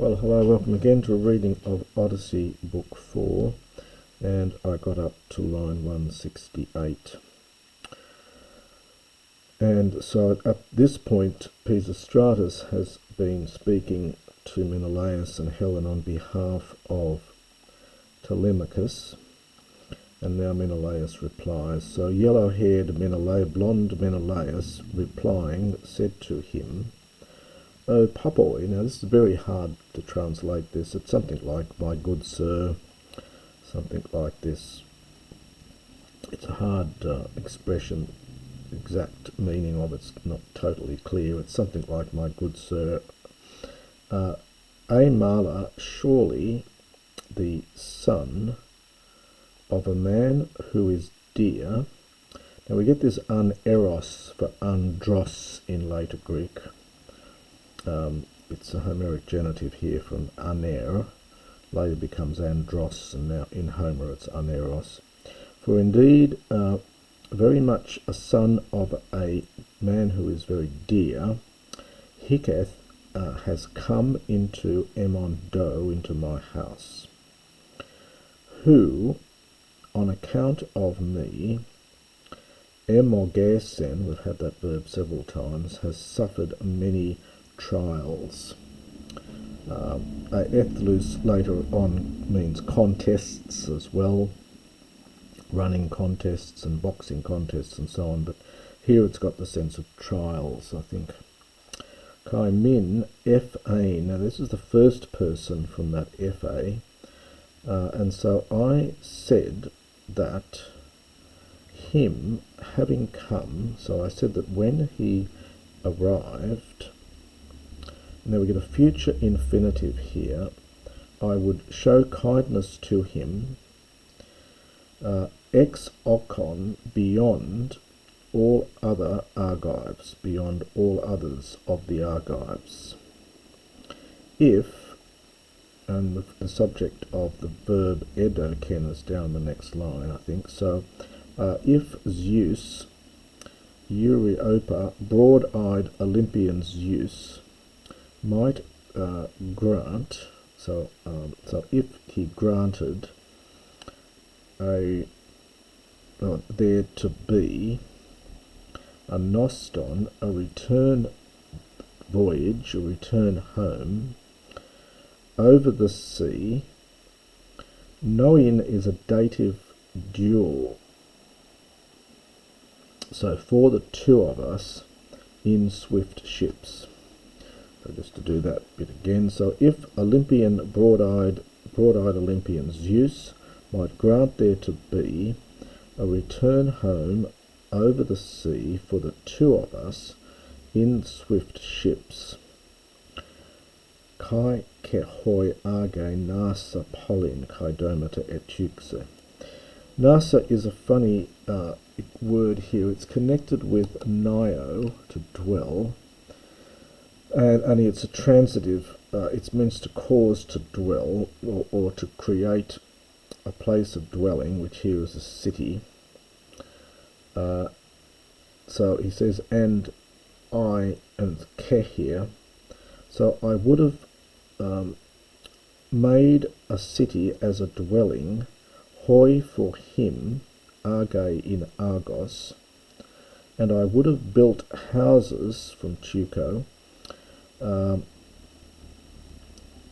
Well, hello, welcome again to a reading of Odyssey, Book 4, and I got up to line 168. And so at this point, Peisistratos has been speaking to Menelaus and Helen on behalf of Telemachus, and now Menelaus replies. So yellow-haired Menelaus, blonde Menelaus, replying, said to him, "O Papoy," now this is very hard to translate this. It's something like, "My good sir," something like this. It's a hard expression. Exact meaning of it's not totally clear. It's something like, "My good sir." Amala, surely the son of a man who is dear. Now we get this uneros for andros in later Greek. It's a Homeric genitive here from aner, later becomes andros, and now in Homer it's aneros. For indeed, very much a son of a man who is very dear, Hiketh has come into Emondo, into my house, who, on account of me, emogesen, we've had that verb several times, has suffered many trials. Ethlus later on means contests as well, running contests and boxing contests and so on, but here it's got the sense of trials, I think. Kai min fa, now this is the first person from that fa, and so I said that him having come, so I said that when he arrived, now we get a future infinitive here, I would show kindness to him, ex okon, beyond all other Argives, beyond all others of the Argives. If, and the subject of the verb edoken is down the next line, I think, so if Zeus, Euryopa, broad-eyed Olympian Zeus, might grant, so if he granted there to be a noston, a return voyage, a return home, over the sea. Noin is a dative dual, so for the two of us in swift ships. So just to do that bit again, so if Olympian, broad-eyed Olympian Zeus might grant there to be a return home over the sea for the two of us in swift ships. Kai kehoi age nasa polin kaidomata etuxe. Nasa is a funny word here. It's connected with nio, to dwell, and only it's a transitive. It's meant to cause to dwell, or to create a place of dwelling, which here is a city. So he says, and I, and ke here, so I would have made a city as a dwelling, hoi for him, age in Argos, and I would have built houses from Tuco,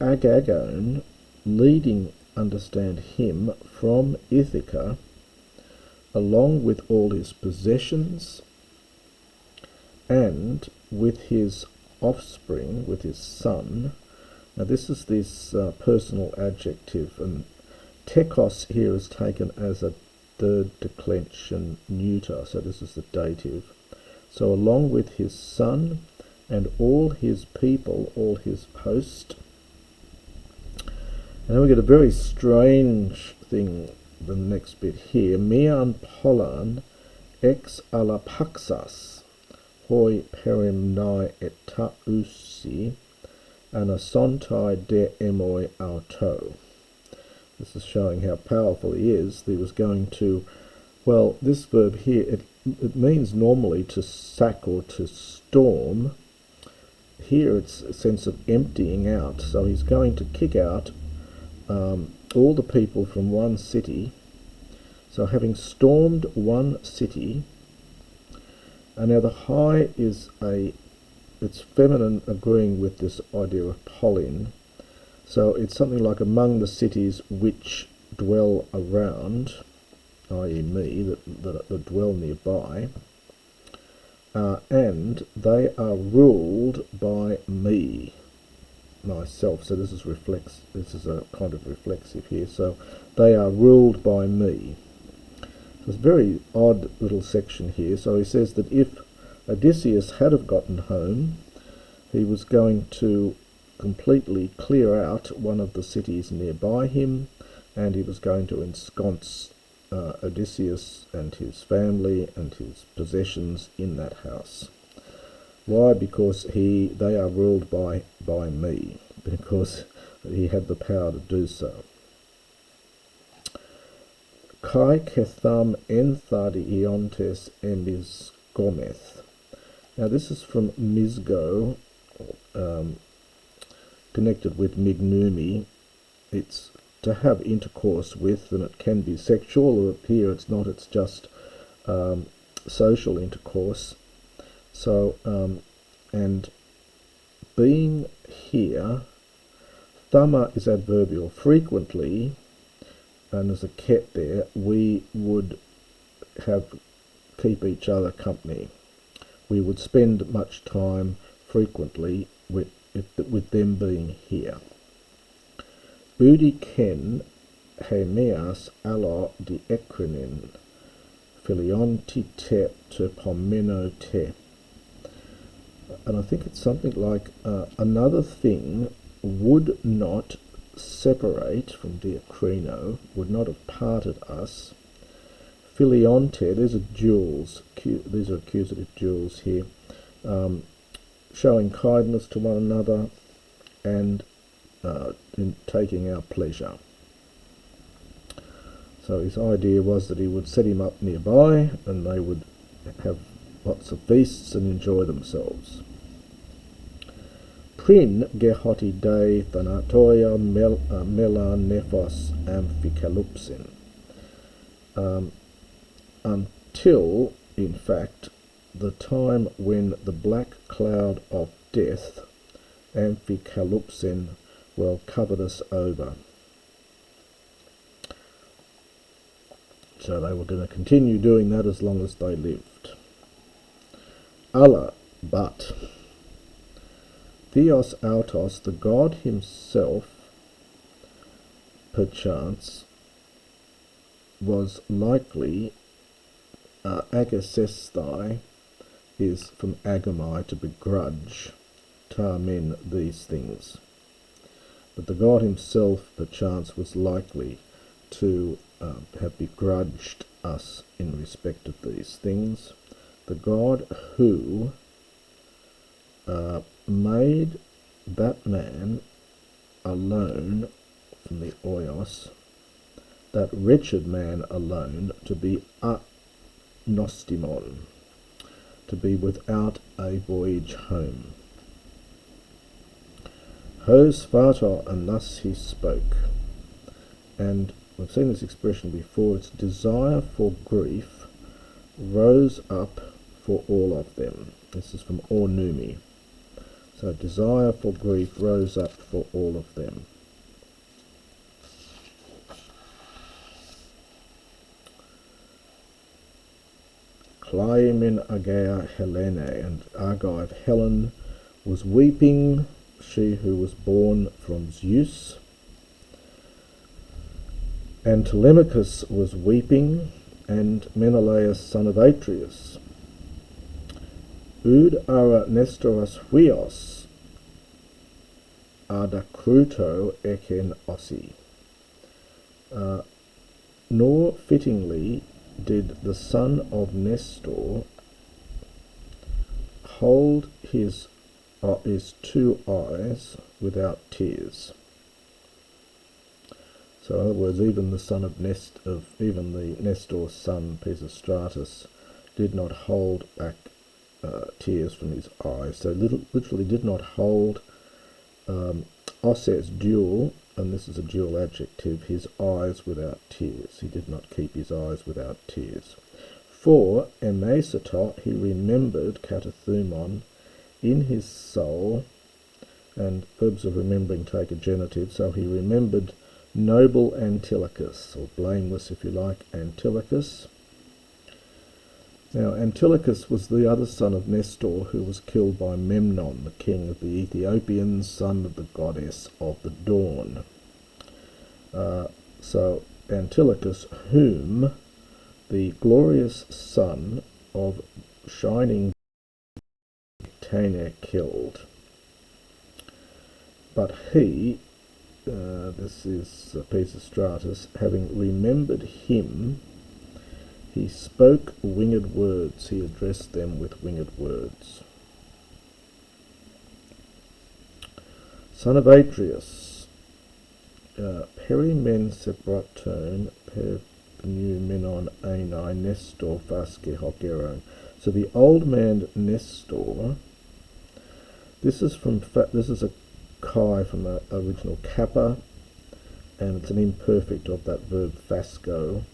agagon, leading, understand him, from Ithaca, along with all his possessions, and with his offspring, with his son. Now this is this personal adjective, and tekos here is taken as a third declension neuter, so this is the dative. So along with his son and all his people, all his host. And then we get a very strange thing, the next bit here. Mian polan ex alapaxas, hoi perimnai etausi, anasontai de emoi auto. This is showing how powerful he is. He was going to, well, this verb here, it means normally to sack or to storm here it's a sense of emptying out. So he's going to kick out all the people from one city. So having stormed one city, and now the high is it's feminine, agreeing with this idea of Polin. So it's something like among the cities which dwell around, i.e. me, that dwell nearby, and they are ruled by me, myself. So this is a kind of reflexive here. So they are ruled by me. So it's a very odd little section here. So he says that if Odysseus had have gotten home, he was going to completely clear out one of the cities nearby him, and he was going to ensconce Odysseus and his family and his possessions in that house. Why? Because they are ruled by me, because he had the power to do so. Kai ketham enthadi iontes emis gometh. Now this is from Misgo, connected with mignumi. It's to have intercourse with, and it can be sexual, or here it's not, it's just social intercourse. So, and being here, thama is adverbial. Frequently, and there's a ket there, we would keep each other company. We would spend much time frequently with them being here. Udi ken hemeas allo di equinin filionti te pomeno te. And I think it's something like another thing would not separate from diakrino, would not have parted us. Filionte, these are duals, these are accusative duals here, showing kindness to one another and in taking our pleasure. So his idea was that he would set him up nearby and they would have lots of feasts and enjoy themselves. Prin gehoti de thanatoia mela nephos amphikalupsin. Until, in fact, the time when the black cloud of death, amphikalupsin, covered us over. So they were going to continue doing that as long as they lived. Allah, but Theos autos, the god himself, perchance, was likely, agasesthai is from agamai, to begrudge, tamen, these things. But the god himself, perchance, was likely to have begrudged us in respect of these things. The god who made that man alone, from the oios, that wretched man alone, to be nostimon, to be without a voyage home. Ho Sparta, and thus he spoke. And we've seen this expression before. Its desire for grief rose up for all of them. This is from Ornumi. So desire for grief rose up for all of them. Clymen Agea Helene, and Argive Helen was weeping, she who was born from Zeus. And Telemachus was weeping, and Menelaus son of Atreus. Ud ara Nestoras huios adacruto eken ossi. Nor fittingly did the son of Nestor hold his two eyes without tears. So in other words, even the son of Nestor's son, Peisistratos, did not hold back tears from his eyes. So literally did not hold osses dual, and this is a dual adjective, his eyes without tears. He did not keep his eyes without tears. For emesitot, he remembered katathumon in his soul, and verbs of remembering take a genitive, so he remembered noble Antilochos, or blameless if you like, Antilochos. Now Antilochos was the other son of Nestor, who was killed by Memnon, the king of the Ethiopians, son of the goddess of the dawn. So Antilochos, whom the glorious son of shining Tana killed. But he, this is Peisistratos, having remembered him, he spoke winged words, he addressed them with winged words. Son of Atreus, perimen sebraton per numenon anai Nestor fasce hocero. So the old man Nestor, this is a kai from the original kappa, and it's an imperfect of that verb fasco,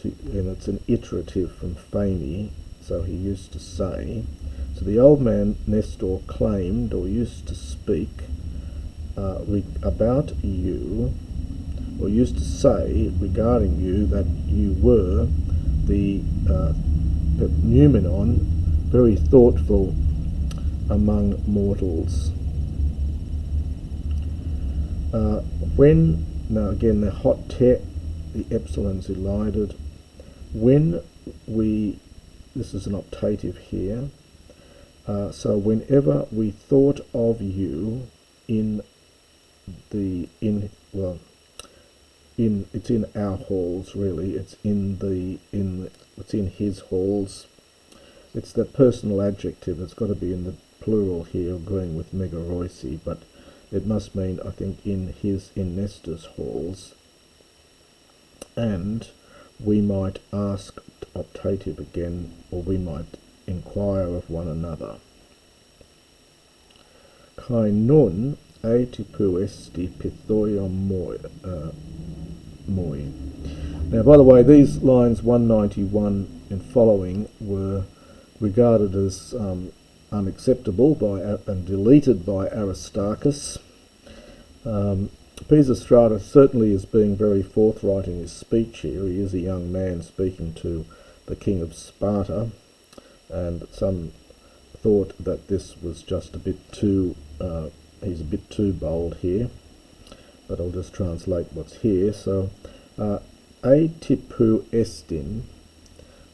and it's an iterative from fami, so he used to say. So the old man Nestor claimed, or used to speak, about you, or used to say regarding you, that you were the numenon, very thoughtful among mortals. Now again, the hot te, the epsilon's elided. When we, this is an optative here, so whenever we thought of you it's in our halls, really, it's it's in his halls. It's that personal adjective, it's got to be in the plural here, agreeing with Megaroisi, but it must mean, I think, in Nestor's halls. And we might ask, optative again, or we might inquire of one another. Kai nun atipu esti pithoion moi. Now, by the way, these lines 191 and following were regarded as unacceptable and deleted by Aristarchus. Peisistratos certainly is being very forthright in his speech here. He is a young man speaking to the king of Sparta, and some thought that this was just a bit too, he's a bit too bold here, but I'll just translate what's here. So, atipu estin,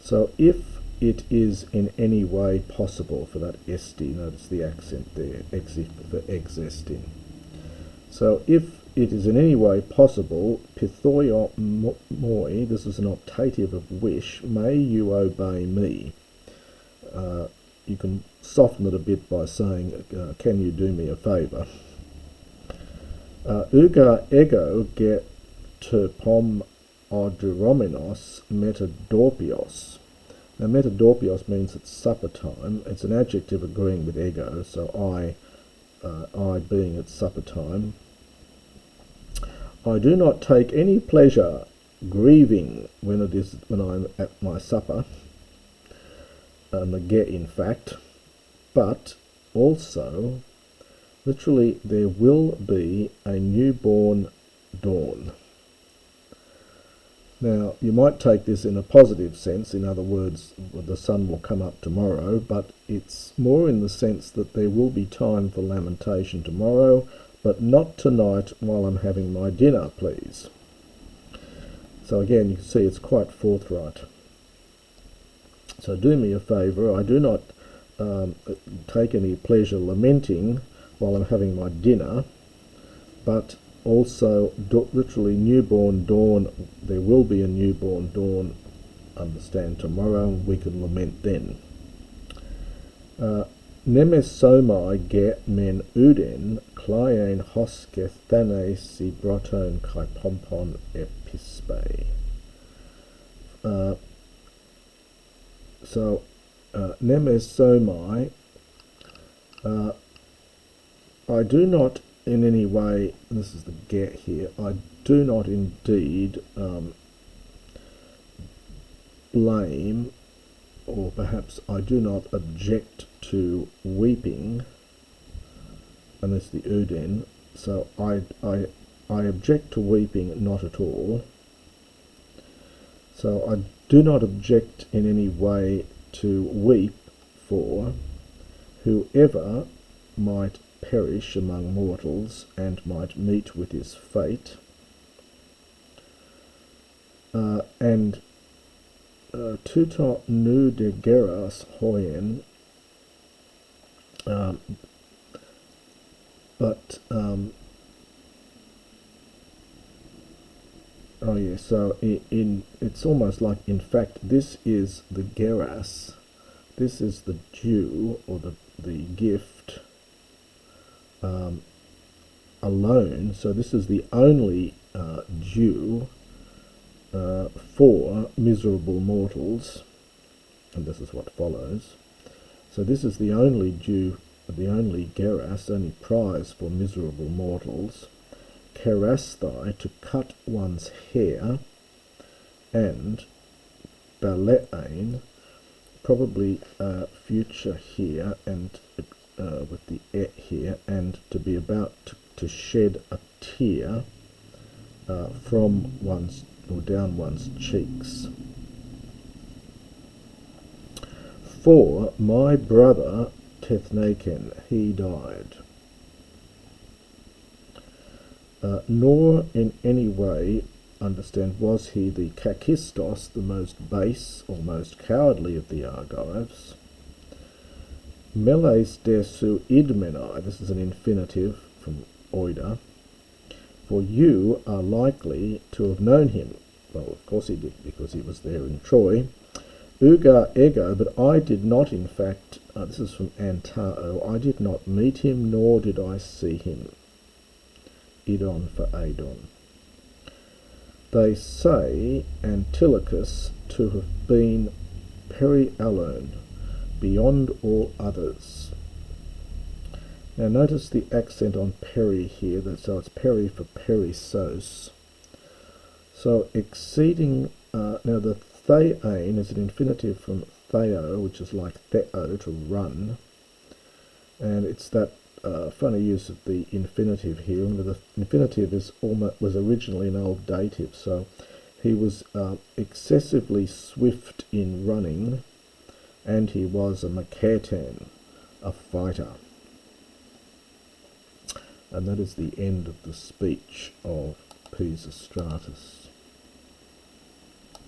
so if it is in any way possible, for that esti, notice the accent there, for existing. So if it is in any way possible, pithoio moi, this is an optative of wish, may you obey me. You can soften it a bit by saying, can you do me a favour? Uga ego get to pom odromenos metadorpios. Now metadorpios means it's supper time. It's an adjective agreeing with ego, so I being at supper time. I do not take any pleasure grieving when I'm at my supper, and the get in fact, but also, literally, there will be a newborn dawn. Now, you might take this in a positive sense, in other words, the sun will come up tomorrow, but it's more in the sense that there will be time for lamentation tomorrow, but not tonight while I'm having my dinner, please. So again, you can see it's quite forthright. So do me a favour, I do not take any pleasure lamenting while I'm having my dinner, but also literally newborn dawn, there will be a newborn dawn, understand, tomorrow, and we can lament then. Nemesomai ge men uden kleien hoske thane si broton kai pompon epispe. So nemesomai, I do not in any way, this is the get here, I do not indeed blame, or perhaps I do not object to weeping, and this is the uden, so I object to weeping not at all. So I do not object in any way to weep for whoever might perish among mortals and might meet with his fate. And tuto nu de geras hoien, but oh yeah, so it's almost like, in fact, this is the geras, this is the due, or the gift alone, so this is the only due for miserable mortals, and this is what follows. So this is the only due, the only geras, only prize for miserable mortals, kerasthai, to cut one's hair, and baleain, probably future here, and with the et here, and to be about to shed a tear from one's, or down one's cheeks. For my brother Tethnaken, he died. Nor in any way, understand, was he the kakistos, the most base or most cowardly of the Argives. Meles desu idmenai, this is an infinitive from oida, for you are likely to have known him. Well, of course he did, because he was there in Troy. Uga ego, but I did not, in fact, this is from Antao, I did not meet him, nor did I see him. Idon for Adon. They say Antilochos to have been peri-alone, beyond all others. Now notice the accent on peri here, so it's peri for perisos. So exceeding, now the theain is an infinitive from theo, which is like theo, to run, and it's that funny use of the infinitive here. Remember, the infinitive was originally an old dative, so he was excessively swift in running, and he was a maketan, a fighter. And that is the end of the speech of Peisistratos.